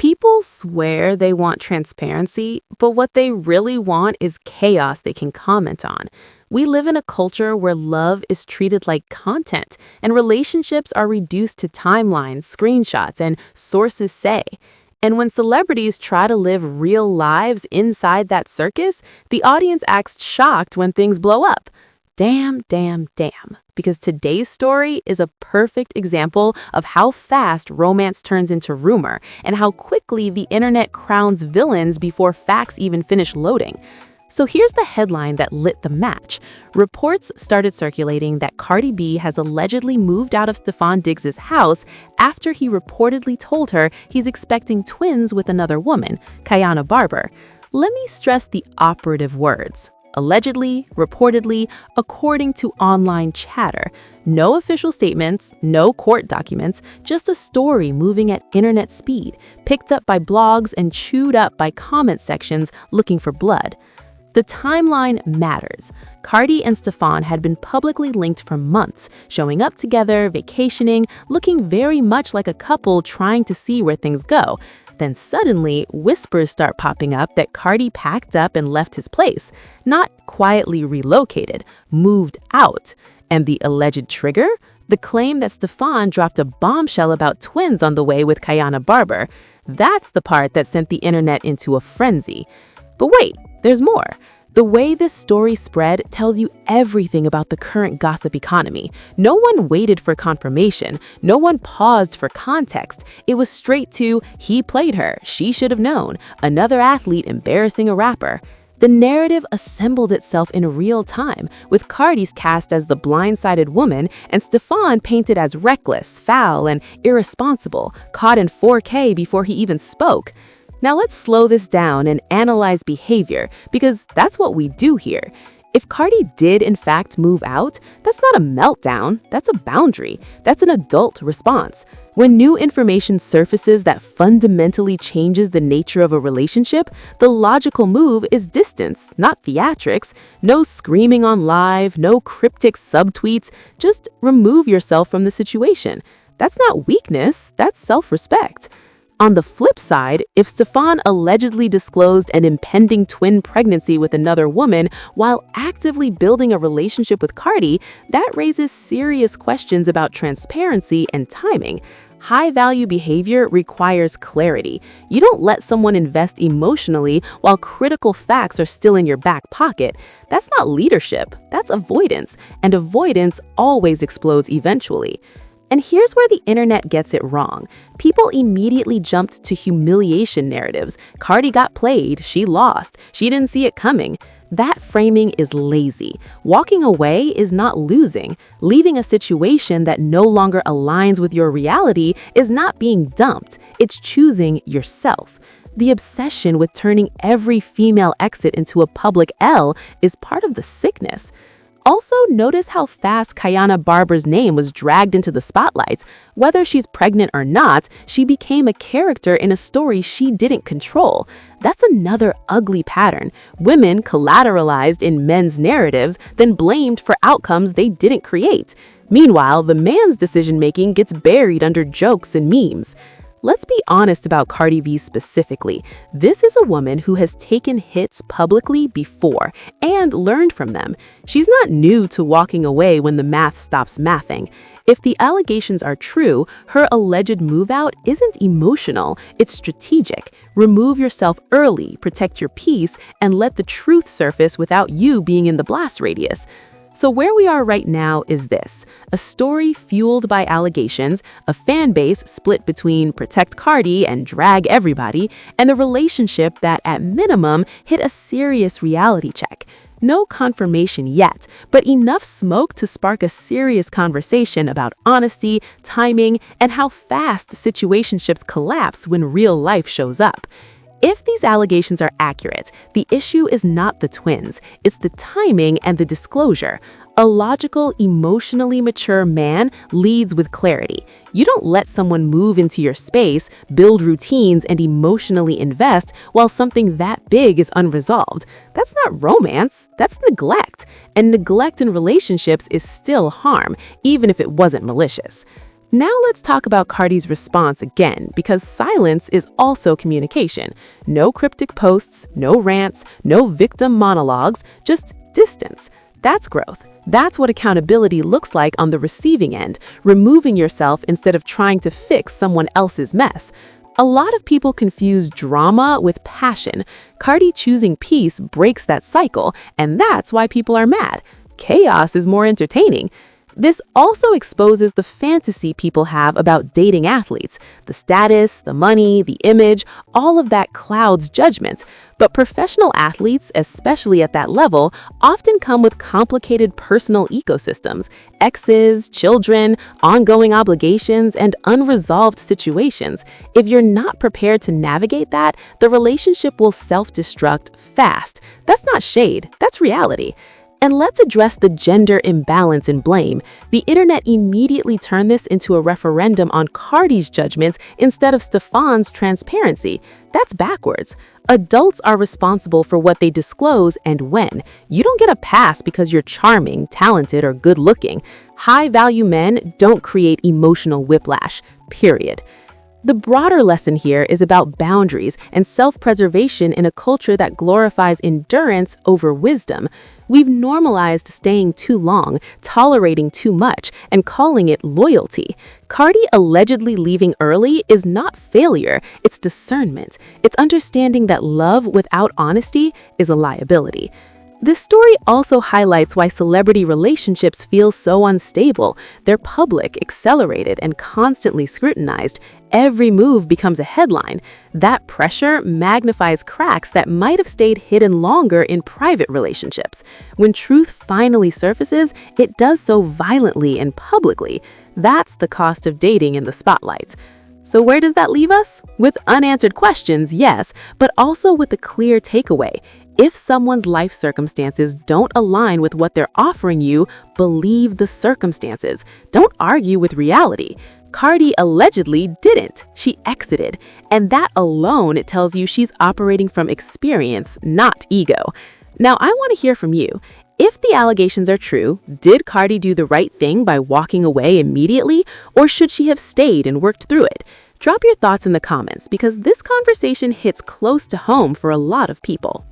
People swear they want transparency, but what they really want is chaos they can comment on. We live in a culture where love is treated like content, and relationships are reduced to timelines, screenshots, and sources say. And when celebrities try to live real lives inside that circus, the audience acts shocked when things blow up. Damn, damn, damn. Because today's story is a perfect example of how fast romance turns into rumor and how quickly the internet crowns villains before facts even finish loading. So here's the headline that lit the match. Reports started circulating that Cardi B has allegedly moved out of Stefon Diggs' house after he reportedly told her he's expecting twins with another woman, Kyanna Barber. Let me stress the operative words. Allegedly, reportedly, according to online chatter. No official statements, no court documents, just a story moving at internet speed, picked up by blogs and chewed up by comment sections looking for blood. The timeline matters. Cardi and Stefon had been publicly linked for months, showing up together, vacationing, looking very much like a couple trying to see where things go. Then suddenly, whispers start popping up that Cardi packed up and left his place. Not quietly relocated, moved out. And the alleged trigger? The claim that Stefon dropped a bombshell about twins on the way with Kyanna Barber. That's the part that sent the internet into a frenzy. But wait, there's more. The way this story spread tells you everything about the current gossip economy. No one waited for confirmation. No one paused for context. It was straight to, he played her, she should have known, another athlete embarrassing a rapper. The narrative assembled itself in real time, with Cardi's cast as the blindsided woman and Stefon painted as reckless, foul, and irresponsible, caught in 4K before he even spoke. Now let's slow this down and analyze behavior, because that's what we do here. If Cardi did in fact move out, that's not a meltdown, that's a boundary, that's an adult response. When new information surfaces that fundamentally changes the nature of a relationship, the logical move is distance, not theatrics. No screaming on live, no cryptic subtweets, just remove yourself from the situation. That's not weakness, that's self-respect. On the flip side, if Stefon allegedly disclosed an impending twin pregnancy with another woman while actively building a relationship with Cardi, that raises serious questions about transparency and timing. High-value behavior requires clarity. You don't let someone invest emotionally while critical facts are still in your back pocket. That's not leadership, that's avoidance, and avoidance always explodes eventually. And here's where the internet gets it wrong. People immediately jumped to humiliation narratives. Cardi got played, she lost, she didn't see it coming. That framing is lazy. Walking away is not losing. Leaving a situation that no longer aligns with your reality is not being dumped. It's choosing yourself. The obsession with turning every female exit into a public L is part of the sickness. Also, notice how fast Kyanna Barber's name was dragged into the spotlight. Whether she's pregnant or not, she became a character in a story she didn't control. That's another ugly pattern. Women collateralized in men's narratives, then blamed for outcomes they didn't create. Meanwhile, the man's decision-making gets buried under jokes and memes. Let's be honest about Cardi B specifically. This is a woman who has taken hits publicly before and learned from them. She's not new to walking away when the math stops mathing. If the allegations are true, her alleged move out isn't emotional, it's strategic. Remove yourself early, protect your peace, and let the truth surface without you being in the blast radius. So where we are right now is this: a story fueled by allegations, a fan base split between protect Cardi and drag everybody, and a relationship that at minimum hit a serious reality check. No confirmation yet, but enough smoke to spark a serious conversation about honesty, timing, and how fast situationships collapse when real life shows up. If these allegations are accurate, the issue is not the twins, it's the timing and the disclosure. A logical, emotionally mature man leads with clarity. You don't let someone move into your space, build routines, and emotionally invest while something that big is unresolved. That's not romance, that's neglect. And neglect in relationships is still harm, even if it wasn't malicious. Now let's talk about Cardi's response again, because silence is also communication. No cryptic posts, no rants, no victim monologues, just distance. That's growth. That's what accountability looks like on the receiving end, removing yourself instead of trying to fix someone else's mess. A lot of people confuse drama with passion. Cardi choosing peace breaks that cycle, and that's why people are mad. Chaos is more entertaining. This also exposes the fantasy people have about dating athletes. The status, the money, the image, all of that clouds judgment. But professional athletes, especially at that level, often come with complicated personal ecosystems, exes, children, ongoing obligations, and unresolved situations. If you're not prepared to navigate that, the relationship will self-destruct fast. That's not shade, that's reality. And let's address the gender imbalance and blame. The internet immediately turned this into a referendum on Cardi's judgments instead of Stefon's transparency. That's backwards. Adults are responsible for what they disclose and when. You don't get a pass because you're charming, talented, or good-looking. High-value men don't create emotional whiplash, period. The broader lesson here is about boundaries and self-preservation in a culture that glorifies endurance over wisdom. We've normalized staying too long, tolerating too much, and calling it loyalty. Cardi allegedly leaving early is not failure, it's discernment. It's understanding that love without honesty is a liability. This story also highlights why celebrity relationships feel so unstable. They're public, accelerated, and constantly scrutinized. Every move becomes a headline. That pressure magnifies cracks that might have stayed hidden longer in private relationships. When truth finally surfaces, it does so violently and publicly. That's the cost of dating in the spotlight. So where does that leave us? With unanswered questions, yes, but also with a clear takeaway. If someone's life circumstances don't align with what they're offering you, believe the circumstances. Don't argue with reality. Cardi allegedly didn't. She exited. And that alone tells you she's operating from experience, not ego. Now, I want to hear from you. If the allegations are true, did Cardi do the right thing by walking away immediately, or should she have stayed and worked through it? Drop your thoughts in the comments because this conversation hits close to home for a lot of people.